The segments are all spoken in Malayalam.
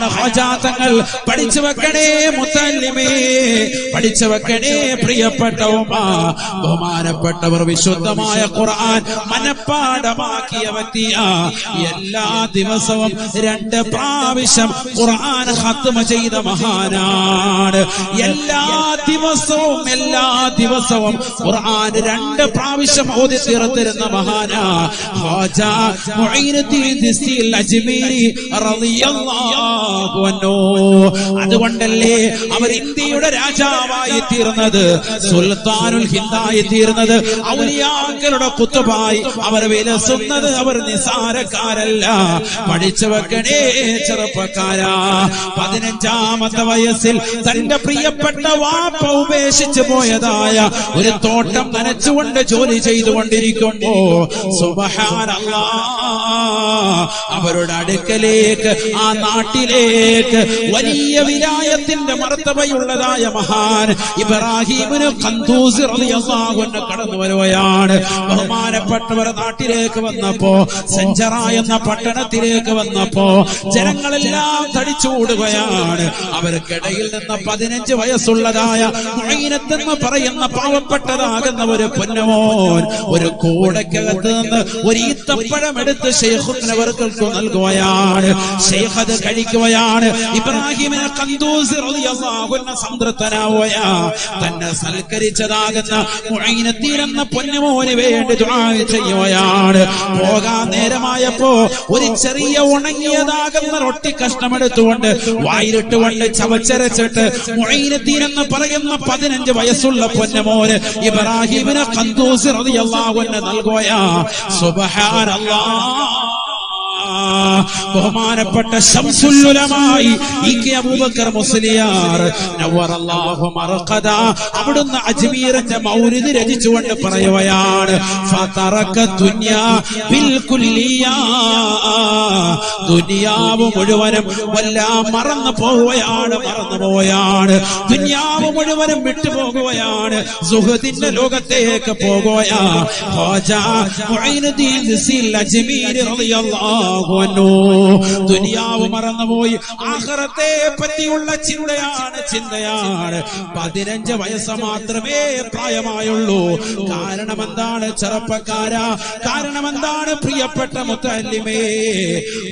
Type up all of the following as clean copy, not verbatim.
ആരാണ് ഖാജാ തങ്ങൾ? പഠിച്ചു വെക്കണേ മുത്തല്ലിമേ, പഠിച്ചു വെക്കണേ പ്രിയപ്പെട്ട ഉമ്മ. ബഹുമാനപ്പെട്ടവർ വിശുദ്ധമായ ഖുർആൻ മനപ്പാഠമാക്കിയ വ്യക്തിയാ. എല്ലാ ദിവസവും 2 പ്രാവശ്യം ഖുർആൻ ഖത്മ ചെയ്ത മഹാനാണ്. എല്ലാ ദിവസവും ഖുർആൻ 2 പ്രാവശ്യം ഓതി തീർത്തിരുന്ന മഹാനാ ഖാജാ മുഈനുദ്ദീൻ ദിസ്തി അജ്മീരി റളിയല്ലാഹു അൻഹു. അതുകൊണ്ടല്ലേ അവർ ഇന്ത്യയുടെ രാജാവായി തീർന്നത്, സുൽത്താനുൽ ഹിന്ദായി തീർന്നത്, ഔലിയാക്കളുടെ കുത്തുബായി അവർ വിലസുന്നത്. അവർ നിസാരക്കാരല്ല. പഠിച്ചു വെക്കണേ ചെറുപ്പക്കാരാ. 15ാമത്തെ വയസ്സിൽ തന്റെ പ്രിയപ്പെട്ട വാപ്പ ഉപേക്ഷിച്ചു പോയതായ ഒരു തോട്ടം നനച്ചുകൊണ്ട് ജോലി ചെയ്തുകൊണ്ടിരിക്കുമ്പോ സുബ്ഹാനല്ലാഹ് അവരുടെ അടുക്കലേക്ക്, ആ നാട്ടിലേക്ക് വലിയ വിലായത്തിന്റെ മർത്തബയുള്ളതായ മഹാൻ ഇബ്രാഹിമിന് ഖന്ദൂസി റളിയല്ലാഹു അൻഹു കടന്നു വരുകയാണ്. ബഹുമാനപ്പെട്ടവർ നാട്ടിലേക്ക് വന്നപ്പോ, സെഞ്ചറ എന്ന പട്ടണത്തിലേക്ക് വന്നപ്പോ ജനങ്ങളെല്ലാം തടിച്ചുകൂടുകയാണ്. അവർക്കിടയിൽ നിന്ന് 15 വയസ്സുള്ളതായ മുഈനത്ത് എന്ന് പറയുന്ന പാവപ്പെട്ടതാകുന്ന ഒരു പൊന്നമോൻ ഒരു കൂടക്കകത്ത് നിന്ന് ഒരു ഈത്തപ്പഴം എടുത്ത് ശൈഖുനവർക്ക് നൽകുകയാണ്. ശൈഖ് അത് കഴിക്കുകയാണ്. ഇബ്രാഹിമിനെ ഖന്ദൂസി റളിയല്ലാഹു അൻഹു സംതൃപ്തനാവുകയാ. തന്നെ സൽക്കരിച്ചതാകുന്ന മുഈനത്തീൻ എന്ന പൊന്നമോന് വേണ്ടി ദുആ ചെയ്യുകയാണ്. പോകാൻ നേരമായപ്പോ ഒരു ചെറിയ ഉണങ്ങിയതാകുന്ന റൊട്ടി കഷ്ണമെടുത്തുകൊണ്ട് വായിലിട്ടുകൊണ്ട് ചവച്ചരച്ചിട്ട് മുഈനത്തീൻ എന്ന് പറയുന്ന 15 വയസ്സുള്ള പൊന്നമോന് ഇബ്രാഹിമിനെ ഖന്ദൂസി റളിയല്ലാഹു അൻഹു നൽകുകയാ. സുബ്ഹാനല്ലാഹ്. ബഹുമാനപ്പെട്ട ശംസുൽ ഉലമായി അബൂബക്കർ മുസ്ലിയാർ നവറല്ലാഹു മർഖദ അവിടുന്ന് അജ്മീറിന്റെ മൗലിദ് രചിച്ചുകൊണ്ട് പറയുകയാണ്, ഫതറക ദുനിയാ ബിൽ കുല്ലിയാ. ദുനിയാവ് മുഴുവനും എല്ലാം മറന്നു പോവുകയാണ്. ദുനിയാവ് മുഴുവനും വിട്ടുപോകുകയാണ്. സുഹദിന്റെ ലോകത്തേക്ക് പോകുകയാ. ഖാജാ മുഈനുദ്ദീൻ ദിസ്തി അജ്മീരി റളിയല്ലാഹു അൻഹു ദുനിയാവ് മറന്നുപോയി. ആഖിറത്തെ പറ്റിയുള്ള ചിന്തയാണ്. 15 വയസ്സ് മാത്രമേ പ്രായമായുള്ളൂ. കാരണം എന്താണ് ചെറുപ്പക്കാരാ? കാരണം എന്താണ് പ്രിയപ്പെട്ട മുത്തല്ലിമേ?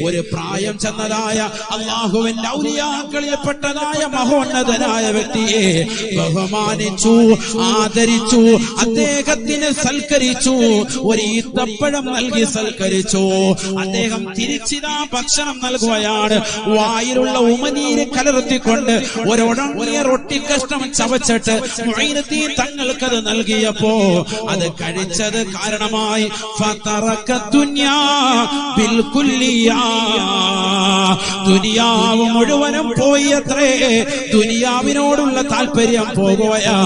ഒരു പ്രായം ചെന്നതായ അല്ലാഹുവിന്റെ ഔലിയാക്കളിൽപ്പെട്ടതായ മഹോന്നതനായ വ്യക്തിയെ ബഹുമാനിച്ചു, ആദരിച്ചു, അദ്ദേഹത്തിന് സൽക്കരിച്ചു, ഒരു ഈത്തപ്പഴം നൽകി സൽക്കരിച്ചു. അദ്ദേഹം തിരിച്ചിതാ ഭക്ഷണം നൽകുകയാണ്. വായിലുള്ള ഉമനീര് കലർത്തിക്കൊണ്ട് ഒരുടങ്ങിയ റൊട്ടി കഷ്ണം ചവച്ചിട്ട് മുഈനുദ്ദീൻ തങ്ങൾക്കത് നൽകിയപ്പോ അത് കഴിച്ചത് കാരണമായി ഫതറക ദുനിയാ ബിൽ കുല്ലിയാ. ദുനിയാവ് മുഴുവനും പോയി അത്രേ. ദുനിയാവിനോടുള്ള താല്പര്യം പോകുകയാ.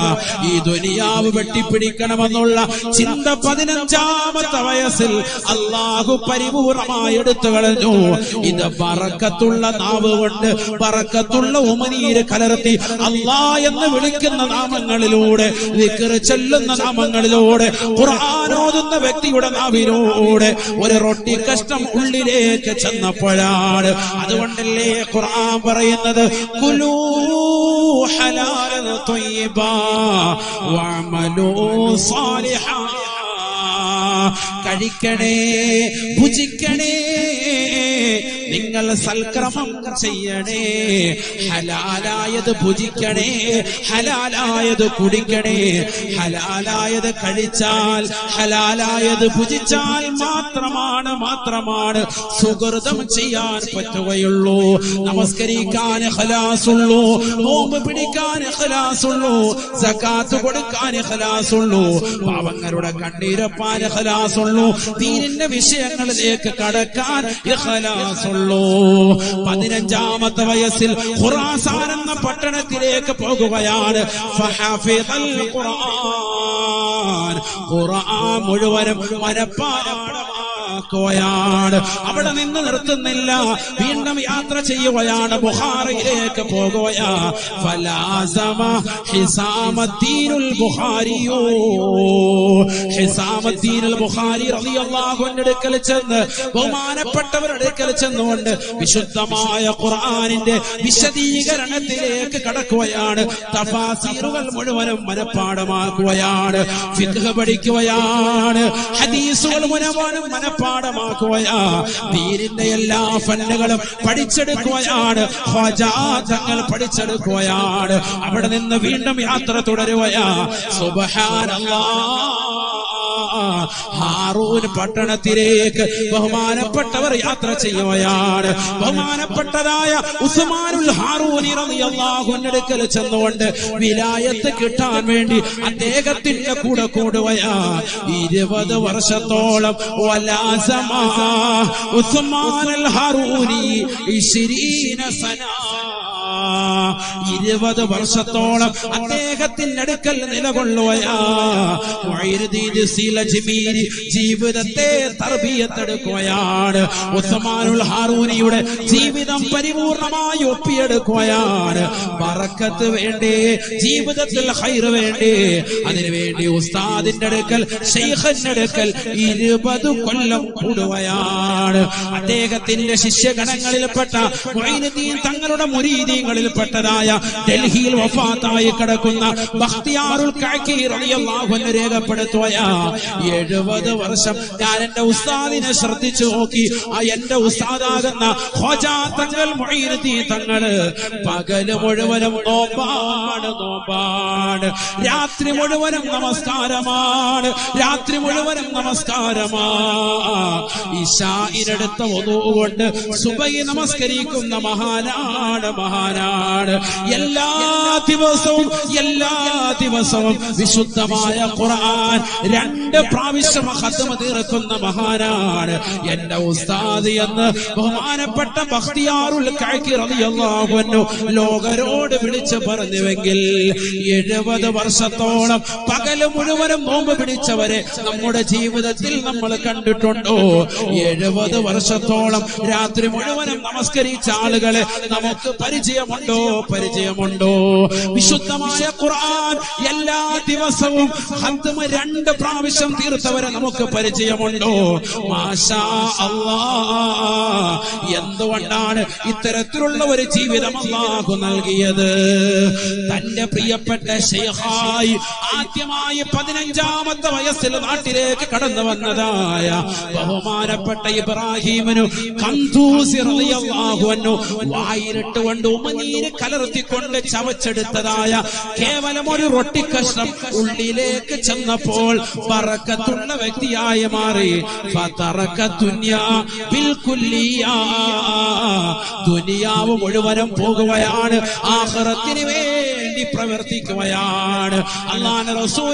ഈ ദുനിയാവ് വെട്ടിപ്പിടിക്കണമെന്നുള്ള ചിന്ത 15ാമത്തെ വയസ്സിൽ അല്ലാഹു പരിപൂർണമായി എടുത്തു കളഞ്ഞു. ഇത് ബറക്കത്തുള്ള നാവ് കൊണ്ട്, ബറക്കത്തുള്ള ഉമനീര് കലർത്തി അല്ലാ എന്ന് വിളിക്കുന്ന നാമങ്ങളിലൂടെ, ദിക്ർ ചൊല്ലുന്ന നാമങ്ങളിലൂടെ, ഖുർആൻ ഓതുന്ന വ്യക്തിയുടെ നാവിലൂടെ ഒരു റൊട്ടി കഷ്ണം ഉള്ളിലേക്ക് ചെന്നപ്പോഴാണ്. അതുകൊണ്ടല്ലേ ഖുർആൻ പറയുന്നത്, കുലൂ ഹലാലൻ ത്വയ്യിബാ വഅമലൂ സാലിഹാ. കഴിക്കണേ, ഭുജിക്കണേ, നിങ്ങൾ സൽക്രമം ചെയ്യണേ, ഹലാലായത് ഭുജിക്കണേ, ഹലാലായത് കുടിക്കണേ. ഹലാലായത് കഴിച്ചാൽ, ഹലാലായത് ഭുജിച്ചാൽ മാത്രമാണ് സുഹൃതം ചെയ്യാൻ പറ്റുകയുള്ളൂ. നമസ്കരിക്കാൻ ഇഖ്ലാസുള്ളൂ, നോമ്പ് പിടിക്കാൻ ഇഖ്ലാസുള്ളൂ, സകാത്ത് കൊടുക്കാൻ ഇഖ്ലാസുള്ളൂ, പാവങ്ങളുടെ കണ്ണീരപ്പാൻ ഇഖ്ലാസുള്ളൂ, ദീനിന്റെ വിഷയങ്ങളിലേക്ക് കടക്കാൻ ഇഖ്ലാസുള്ളൂ. 15ാമത്തെ വയസ്സിൽ ഖുറാസാൻ എന്ന പട്ടണത്തിലേക്ക് പോകുകയാണ്. ഫഹഫിദൽ ഖുർആൻ, ഖുർആൻ മുഴുവനും മനപ്പാഠമാക്കി. ആക്കുകയാണ്. അവിടെ നിന്ന് നിർത്തുന്നില്ല, വീണ്ടും യാത്ര ചെയ്യുകയാണ്, ബുഖാരിയിലേക്ക് പോകുകയാ. ഫലാസമ ഹിസാമുദ്ദീനുൽ ബുഖാരിയോ, ഹിസാമുദ്ദീനുൽ ബുഖാരി റളിയല്ലാഹു അൻഹു അടുക്കൽ ചെന്ന്, ബഹുമാനപ്പെട്ടവരുടെ അടുക്കൽ ചെന്നുകൊണ്ട് വിശുദ്ധമായ ഖുർആനിന്റെ വിശദീകരണത്തിലേക്ക് കടക്കുകയാണ്. തഫാസീറുകൾ മുഴുവനും മനഃപ്പാഠമാക്കുകയാണ്, ഫിഖ് പഠിക്കുകയാണ്, ഹദീസുകൾ മുഴുവനും മനഃപ്പാഠമാക്കുകയാ, ദീനിന്റെ എല്ലാ ഫന്നുകളും പഠിച്ചെടുക്കുകയാണ്, ഖ്വാജാ തങ്ങൾ പഠിച്ചെടുക്കുകയാണ്. അവിടെ നിന്ന് വീണ്ടും യാത്ര തുടരുകയാ. സുബ്ഹാനല്ലാഹ്. ഹാറൂൻ പട്ടണത്തിലേക്ക് ബഹുമാനപ്പെട്ടവർ യാത്ര ചെയ്യുകയാണ്. ബഹുമാനപ്പെട്ടതായ ഉസ്മാനുൽ ഹാറൂനി റളിയല്ലാഹു അൻഹു അടുക്കൽ ചെന്നുകൊണ്ട് വിലായത്ത് കിട്ടാൻ വേണ്ടി അദ്ദേഹത്തിന്റെ കൂടെ കൂടുകയാ. 20 വർഷത്തോളം വലാസമ ഉസ്മാനുൽ ഹാറൂനി 20 സന, 20 വർഷത്തോളം അദ്ദേഹത്തിന്റെ അടുക്കൽ നിലകൊള്ളുകയാ. ജീവിതത്തെ തർബിയത്തെടുക്കുകയാണ്. ഉസ്മാനുൽ ഹാറൂനിയുടെ ജീവിതം പരിപൂർണമായി ഒപ്പിയെടുക്കുകയാണ്. ബറക്കത്ത് വേണ്ടേ, ജീവിതത്തിൽ ഖൈർ വേണ്ടേ, അതിനുവേണ്ടി ഉസ്താദിന്റെ അടുക്കൽ, ശൈഖിന്റെ അടുക്കൽ 20 കൊല്ലം കൂടുകയാണ്. അദ്ദേഹത്തിന്റെ ശിഷ്യഗണങ്ങളിൽപ്പെട്ട മുഈനുദ്ദീൻ തങ്ങളുടെ മുരീദീങ്ങളിൽപ്പെട്ടതായ ഡൽഹിയിൽ വഫാത്തായി കിടക്കുന്ന ബഖ്തിയാറുൽ കഅക്കി റളിയല്ലാഹു അൻഹു രേഖപ്പെടുത്തുകയാ. 70 വർഷം ഞാൻ എന്റെ ഉസ്താദിനെ ശ്രദ്ധിച്ചു നോക്കി. ആ എന്റെ ഉസ്താദാകുന്ന ഖ്വാജാ തങ്ങൾ മുഈനുദ്ദീൻ തങ്ങള് പകല് മുഴുവനും നോമ്പാണ്, രാത്രി മുഴുവനും നമസ്കാരമാണ്, രാത്രി മുഴുവനും നമസ്കാരമാ. ഇശാഇനടുത്ത വുദൂ കൊണ്ട് സുബഹി നമസ്കരിക്കുന്ന മഹാനാണ്. എല്ലാ ദിവസവും വിശുദ്ധമായ ഖുർആൻ 2 പ്രാവശ്യം ഖത്മ തീർക്കുന്ന മഹാനാണ് എന്റെ ഉസ്താദ് എന്ന് ബഹുമാനപ്പെട്ട ബഖ്തിയാറുൽ കഅക്കി റളിയല്ലാഹു അൻഹു ലോകരോട് വിളിച്ചു പറഞ്ഞുവെങ്കിൽ 70 വർഷത്തോളം പകല് മുഴുവനും നോമ്പ് പിടിച്ചവരെ നമ്മുടെ ജീവിതത്തിൽ നമ്മൾ കണ്ടിട്ടുണ്ടോ? 70 വർഷത്തോളം രാത്രി മുഴുവനും നമസ്കരിച്ച ആളുകളെ നമുക്ക് പരിചയമുണ്ടോ? വിശുദ്ധമായ ഖുർആൻ എല്ലാ ദിവസവും ഖത്മ 2 പ്രാവശ്യം തീർത്തവരെ നമുക്ക് പരിചയമുണ്ടോ? മാഷാ അല്ലാഹ്. എന്തുകൊണ്ടാണ് ഇത്തരത്തിലുള്ള ഒരു ജീവിതം അല്ലാഹു നൽകിയത്? തന്റെ പ്രിയപ്പെട്ട ശൈഖായി ആദ്യമായി 15ാമത്തെ വയസ്സിൽ നാട്ടിലേക്ക് കടന്നു വന്നതായ ബഹുമാനപ്പെട്ട ഇബ്രാഹിമിനു ഖന്തൂസി റളിയല്ലാഹു അൻഹു വായിലിട്ടുകൊണ്ട് ഉമനീര് കലർത്തിക്കൊണ്ട് ചവച്ചെടുത്തതായ കേവലം ഒരു റൊട്ടി കഷ്ണം ഉള്ളിലേക്ക് ചെന്നപ്പോൾ ബറക്കത്തുള്ള വ്യക്തിയായി മാറി. ദുനിയാവ് മുഴുവനും പോകുകയാണ്, ആഖിറത്തിന് വേണ്ടി പ്രവർത്തിക്കുകയാണ്. അല്ലാഹുവിന്റെ റസൂൽ